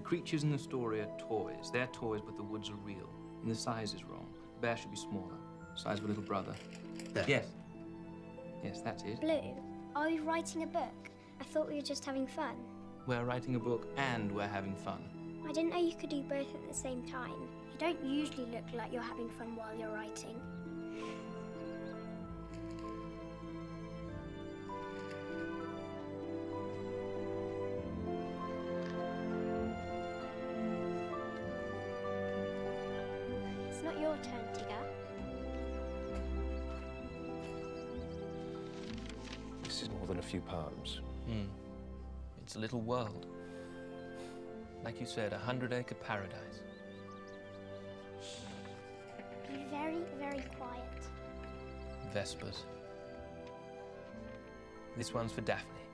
creatures in the story are toys. They're toys, but the woods are real. And the size is wrong. The bear should be smaller. Size of a little brother. There. Yes. Yes, that's it. Blue, are we writing a book? I thought we were just having fun. We're writing a book and we're having fun. I didn't know you could do both at the same time. You don't usually look like you're having fun while you're writing. It's not your turn, Tigger. This is more than a few poems. It's a little world. Like you said, a 100-acre paradise. Be very, very quiet. Vespers. This one's for Daphne.